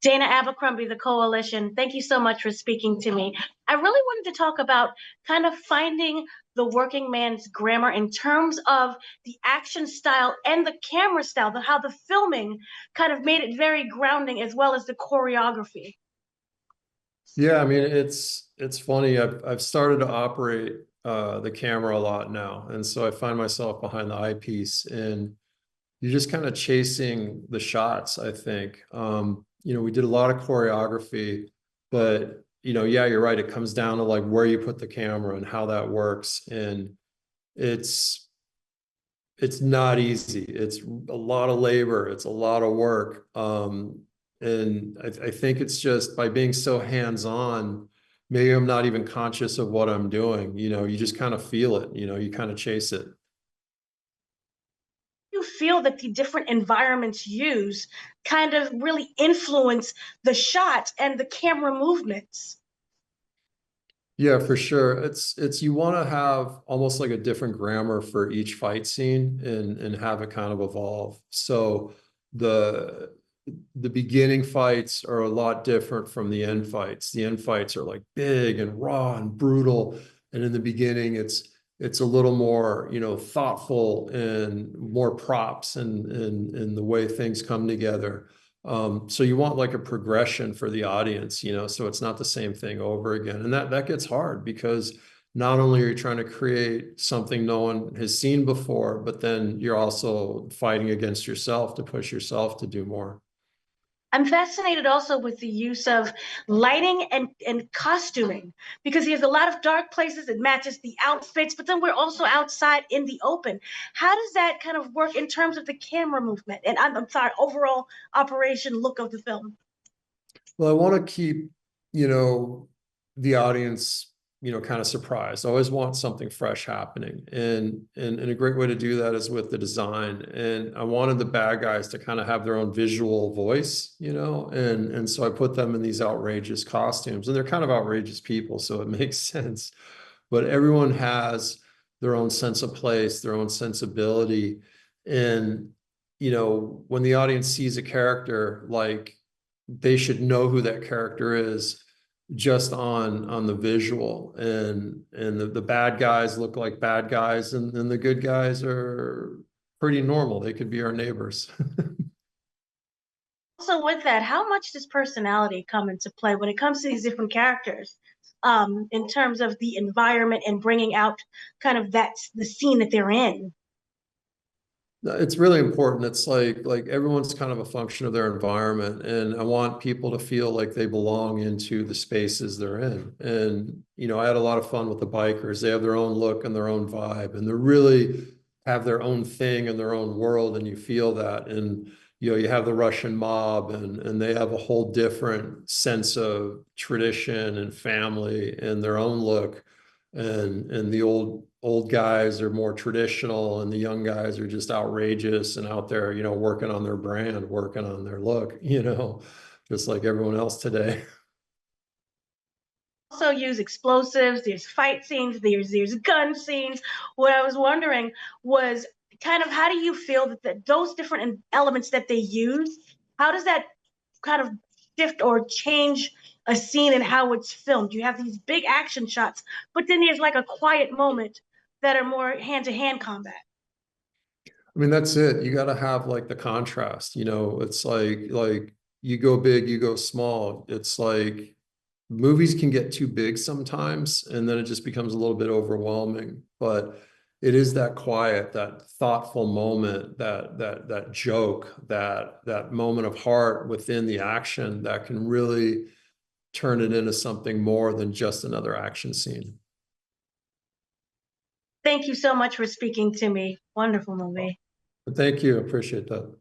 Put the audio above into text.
Dana Abercrombie, the Coalition. Thank you so much for speaking to me. I really wanted to talk about kind of finding the working man's grammar in terms of the action style and the camera style, how the filming kind of made it very grounding as well as the choreography. Yeah, I mean it's funny. I've started to operate the camera a lot now, and so I find myself behind the eyepiece, and you're just kind of chasing the shots, I think. We did a lot of choreography, but yeah, you're right. It comes down to like where you put the camera and how that works, and it's it's not easy. It's a lot of labor. It's a lot of work. And I think it's just by being so hands-on, maybe I'm not even conscious of what I'm doing. You just kind of feel it, you kind of chase it. You feel that the different environments used kind of really influence the shot and the camera movements. Yeah, for sure. It's you want to have almost like a different grammar for each fight scene and have it kind of evolve. So the the beginning fights are a lot different from the end fights. The end fights are like big and raw and brutal. And in the beginning, it's a little more, thoughtful and more props and the way things come together. So you want like a progression for the audience, so it's not the same thing over again. And that gets hard because not only are you trying to create something no one has seen before, but then you're also fighting against yourself to push yourself to do more. I'm fascinated also with the use of lighting and costuming because there's a lot of dark places. It matches the outfits, but then we're also outside in the open. How does that kind of work in terms of the camera movement and I'm sorry, overall operation look of the film? Well, I want to keep, you know, the audience, kind of surprised. I always want something fresh happening. And a great way to do that is with the design. And I wanted the bad guys to kind of have their own visual voice, and so I put them in these outrageous costumes. And they're kind of outrageous people, so it makes sense. But everyone has their own sense of place, their own sensibility. And, when the audience sees a character, like they should know who that character is just on the visual, and the bad guys look like bad guys, and the good guys are pretty normal. They could be our neighbors. Also, with that, how much does personality come into play when it comes to these different characters, in terms of the environment and bringing out kind of that's the scene that they're in? It's really important. It's like everyone's kind of a function of their environment, and I want people to feel like they belong into the spaces they're in. And I had a lot of fun with the bikers. They have their own look and their own vibe, and they really have their own thing and their own world, and you feel that. And you have the Russian mob, and they have a whole different sense of tradition and family and their own look. And the old guys are more traditional, and the young guys are just outrageous and out there, working on their brand, working on their look, just like everyone else today. Also use explosives, there's fight scenes, there's gun scenes. What I was wondering was kind of how do you feel that those different elements that they use, how does that kind of shift or change a scene and how it's filmed? You have these big action shots, but then there's like a quiet moment that are more hand-to-hand combat. I mean, that's it. You got to have like the contrast, it's like you go big, you go small. It's like movies can get too big sometimes, and then it just becomes a little bit overwhelming. But it is that quiet, that thoughtful moment, that joke, that moment of heart within the action that can really turn it into something more than just another action scene. Thank you so much for speaking to me. Wonderful movie. But thank you. Appreciate that.